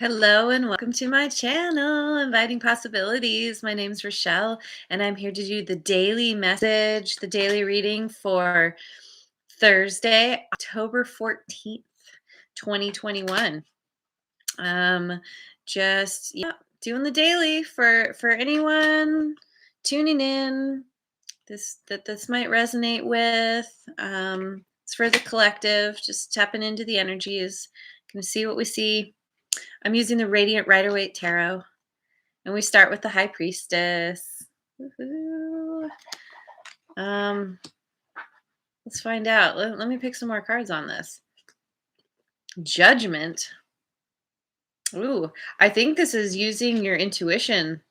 Hello and welcome to my channel, Inviting Possibilities. My name's Rochelle, and I'm here to do the daily message, the daily reading for Thursday, October 14th, 2021. Just doing the daily for anyone tuning in. This might resonate with. It's for the collective, just tapping into the energies. Gonna see what we see. I'm using the Radiant Rider-Waite Tarot, and we start with the High Priestess. Woohoo. Um, let's find out. Let me pick some more cards on this. Judgment. Ooh, I think this is using your intuition.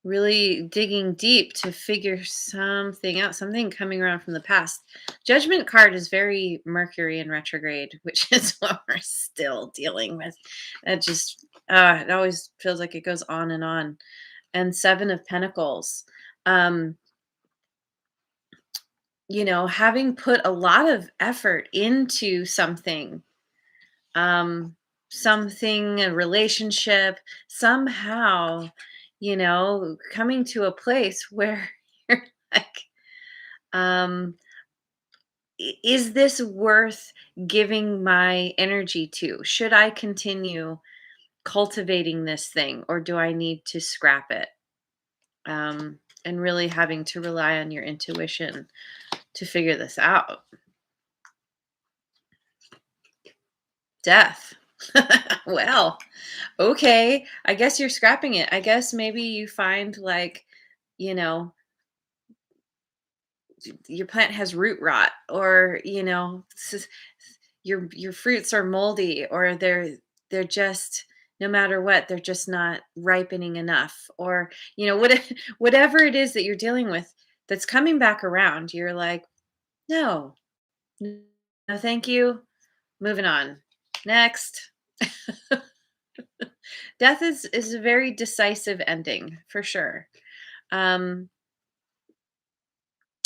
Really digging deep to figure something out, something coming around from the past. Judgment card is very Mercury in retrograde, which is what we're still dealing with. It always feels like it goes on and on. And Seven of Pentacles. Um, having put a lot of effort into something, um, a relationship, somehow, coming to a place where you're like, um, is this worth giving my energy to? Should I continue cultivating this thing, or do I need to scrap it? And really having to rely on your intuition to figure this out. Death. Well, okay. I guess you're scrapping it. I guess maybe you find you know, your plant has root rot, or your fruits are moldy, or they're just, no matter what, they're just not ripening enough, or whatever it is that you're dealing with that's coming back around. You're like, no, no, thank you. Moving on. Next. Death is a very decisive ending for sure. Um,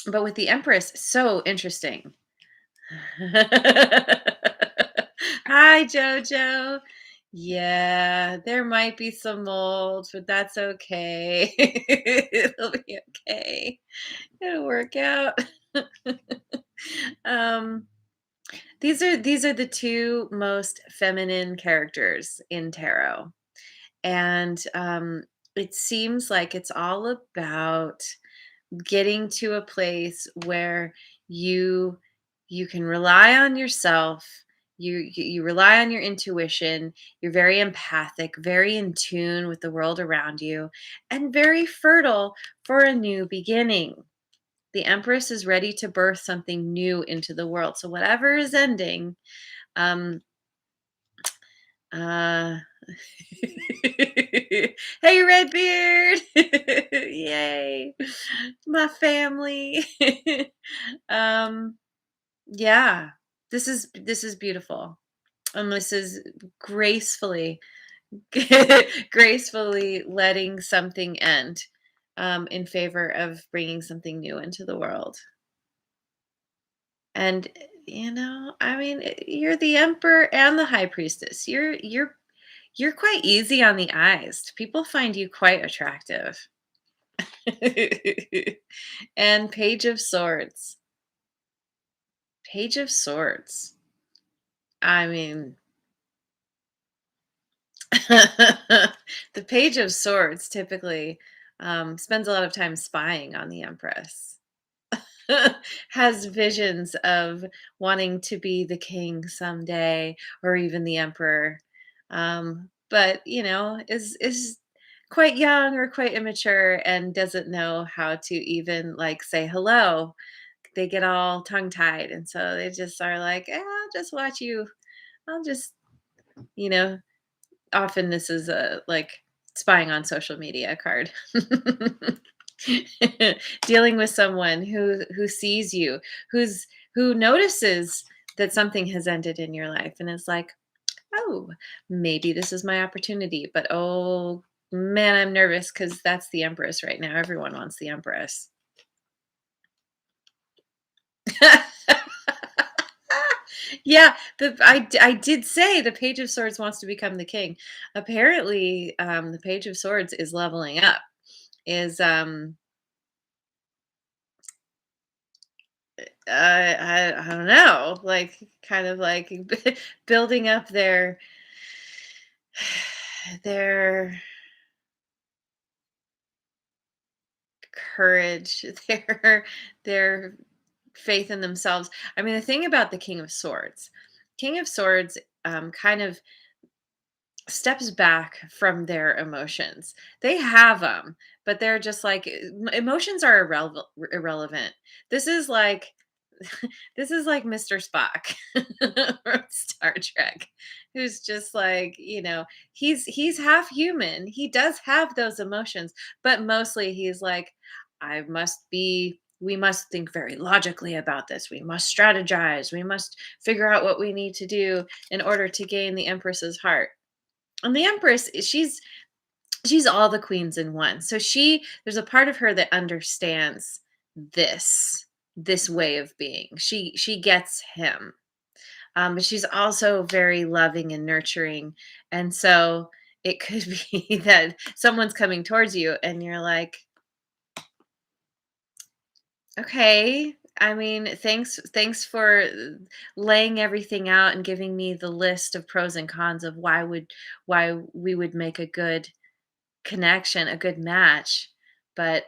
but with the Empress, so interesting. Hi, Jojo. Yeah, there might be some mold, but that's okay. It'll be okay. It'll work out. um, these are the two most feminine characters in tarot. And it seems like it's all about getting to a place where you you can rely on yourself. You rely on your intuition. You're very empathic, very in tune with the world around you, and very fertile for a new beginning. The Empress is ready to birth something new into the world. So whatever is ending, um, Uh, hey, Redbeard! Yay, my family. um, yeah, this is beautiful, and this is gracefully, gracefully letting something end, in favor of bringing something new into the world. And I mean, you're the Emperor and the High Priestess. You're quite easy on the eyes. People find you quite attractive. And Page of Swords. Page of Swords. I mean, the Page of Swords typically spends a lot of time spying on the Empress. Has visions of wanting to be the king someday, or even the emperor. But is quite young or quite immature, and doesn't know how to even say hello. They get all tongue tied, and so they just are like, I'll just watch you. I'll just, you know, often this is a spying on social media card. Dealing with someone who sees you, who notices that something has ended in your life, and is like, oh, maybe this is my opportunity. But oh man, I'm nervous because that's the Empress right now. Everyone wants the Empress. Yeah, I did say the Page of Swords wants to become the king. Apparently, the Page of Swords is leveling up. Is I don't know, like kind of like building up their courage, their faith in themselves. I mean, the thing about the King of Swords kind of steps back from their emotions. They have them, but they're just like emotions are irrelevant. This is like this is like Mr. Spock from Star Trek, who's just like, he's half human. He does have those emotions, but mostly he's like, we must think very logically about this. We must strategize. We must figure out what we need to do in order to gain the Empress's heart. And the Empress, she's all the queens in one. So there's a part of her that understands this way of being. She gets him. But she's also very loving and nurturing. And so it could be that someone's coming towards you and you're like, okay, I mean, thanks for laying everything out and giving me the list of pros and cons of why we would make a good connection, a good match. But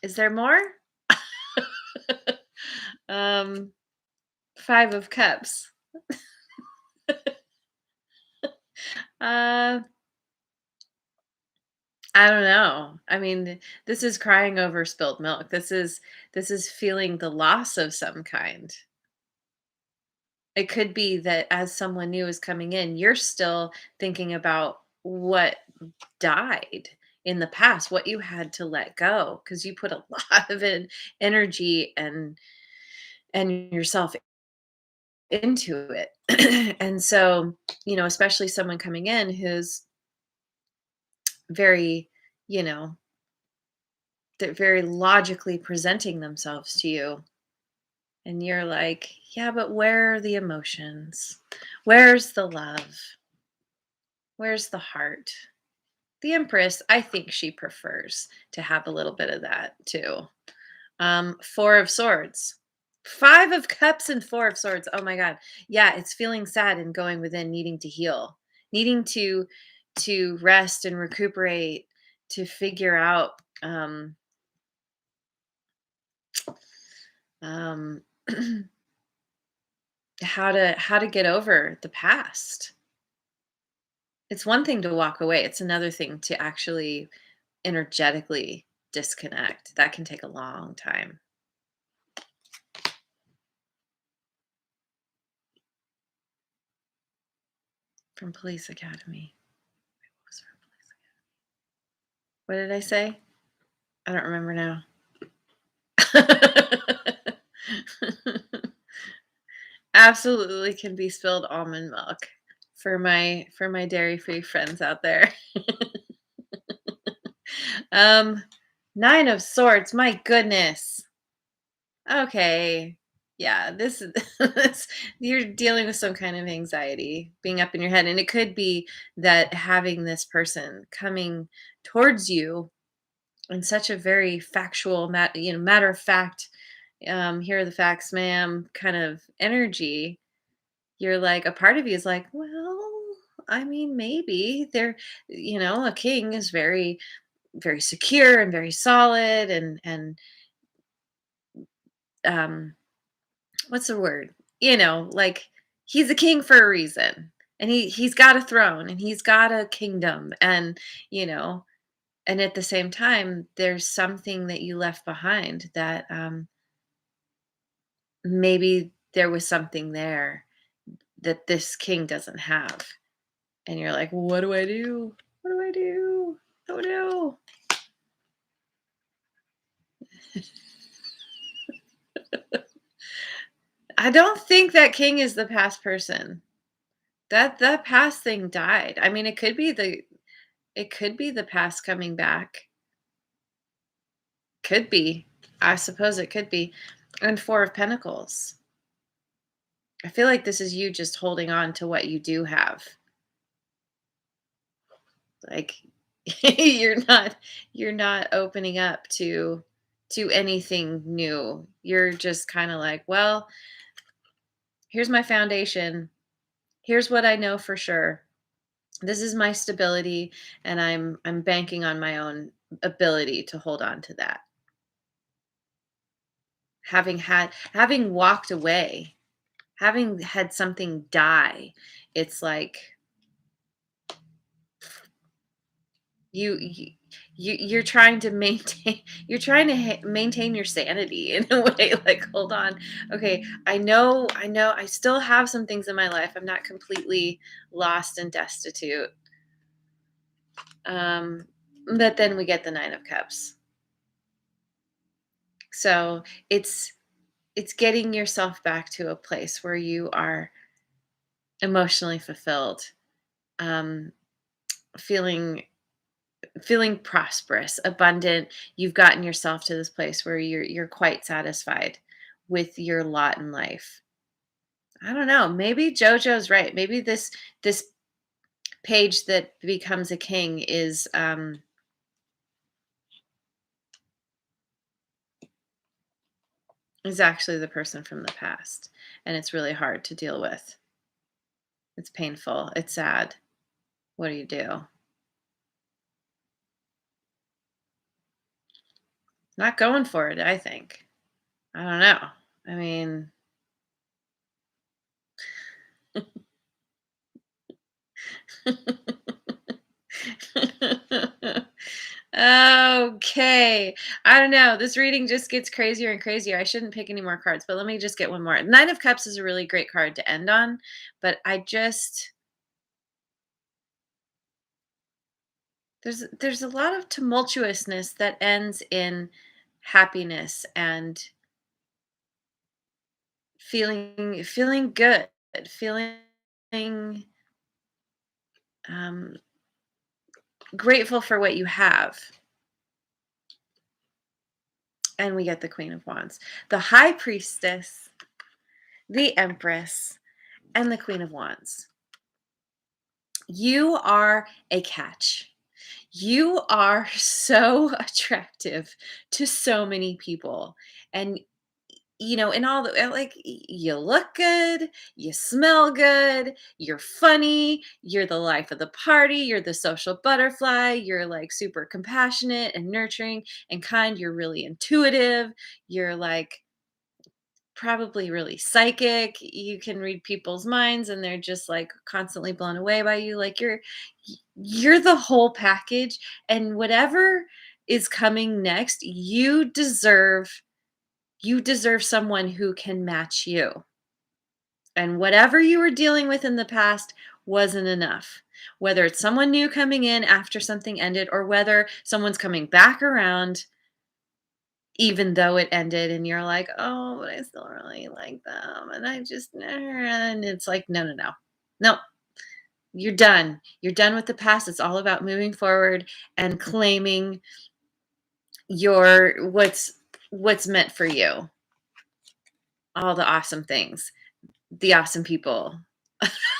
is there more? um 5 of cups. Uh I don't know. I mean, this is crying over spilled milk. This is feeling the loss of some kind. It could be that as someone new is coming in, you're still thinking about what died in the past, what you had to let go because you put a lot of energy and yourself into it. And so, especially someone coming in who's very, you know, they're very logically presenting themselves to you. And you're like, yeah, but where are the emotions? Where's the love? Where's the heart? The Empress, I think she prefers to have a little bit of that too. 4 of Swords. 5 of Cups and 4 of Swords. Oh my God. Yeah, it's feeling sad and going within, needing to heal, needing to rest and recuperate, to figure out um how to get over the past. It's one thing to walk away. It's another thing to actually energetically disconnect. That can take a long time. From Police Academy. What was from Police Academy? What did I say? I don't remember now. Absolutely can be spilled almond milk for my dairy-free friends out there. Um, 9 of Swords, my goodness. Okay. Yeah, this is you're dealing with some kind of anxiety being up in your head, and it could be that having this person coming towards you in such a very factual, matter of fact, here are the facts, ma'am, kind of energy. You're like, a part of you is like, well, I mean, maybe a king is very, very secure and very solid, and um what's the word? Like he's a king for a reason. And he's got a throne and he's got a kingdom you know, and at the same time there's something that you left behind that maybe there was something there that this king doesn't have. And you're like, "What do I do? What do I do? Oh no." I don't think that king is the past person. That past thing died. I mean, it could be the past coming back. Could be. I suppose it could be. And 4 of Pentacles. I feel like this is you just holding on to what you do have. Like you're not opening up to anything new. You're just kind of like, well, here's my foundation. Here's what I know for sure. This is my stability, and I'm banking on my own ability to hold on to that. Having walked away, having had something die, it's like you you're trying to maintain maintain your sanity in a way, like, hold on, okay, I know I still have some things in my life. I'm not completely lost and destitute. um but then we get the 9 of cups. So it's getting yourself back to a place where you are emotionally fulfilled, um feeling prosperous, abundant. You've gotten yourself to this place where you're quite satisfied with your lot in life. I don't know. Maybe JoJo's right. Maybe this page that becomes a king is actually the person from the past, and it's really hard to deal with. It's painful. It's sad. What do you do? Not going for it, I think. I don't know. I mean, okay. I don't know. This reading just gets crazier and crazier. I shouldn't pick any more cards, but let me just get one more. 9 of Cups is a really great card to end on, but there's a lot of tumultuousness that ends in happiness and feeling good, feeling um grateful for what you have. And we get the Queen of Wands, the High Priestess, the Empress, and the Queen of Wands. You are a catch. You are so attractive to so many people. And in all the you look good, you smell good, you're funny, you're the life of the party, you're the social butterfly, you're like super compassionate and nurturing and kind, you're really intuitive, you're like probably really psychic. You can read people's minds and they're just like constantly blown away by you. Like you're the whole package, and whatever is coming next, you deserve someone who can match you. And whatever you were dealing with in the past wasn't enough. Whether it's someone new coming in after something ended or whether someone's coming back around even though it ended and you're like, "Oh, but I still really like them, and I just" and it's like, "No, no, no. No, you're done. You're done with the past. It's all about moving forward and claiming your what's meant for you. All the awesome things, the awesome people."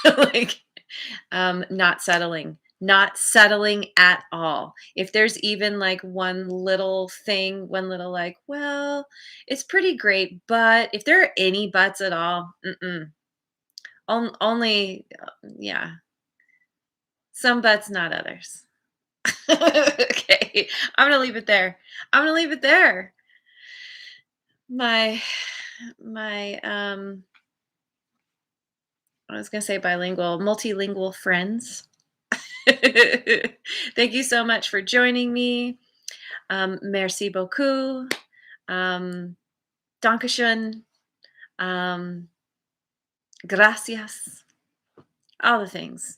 Like, not settling at all. If there's even like one little thing, one little like, well, it's pretty great, but if there are any buts at all, mm-mm. Only, yeah, some buts, not others. Okay, I'm gonna leave it there. I'm gonna leave it there. My I was gonna say bilingual, multilingual friends. Thank you so much for joining me. Merci beaucoup. Um, Dankeschön. Um, Gracias. All the things.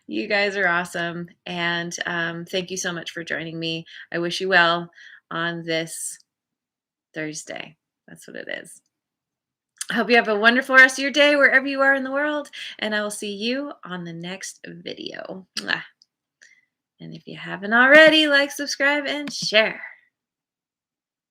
You guys are awesome. And thank you so much for joining me. I wish you well on this Thursday. That's what it is. I hope you have a wonderful rest of your day wherever you are in the world. And I will see you on the next video. Mwah. And if you haven't already, like, subscribe, and share.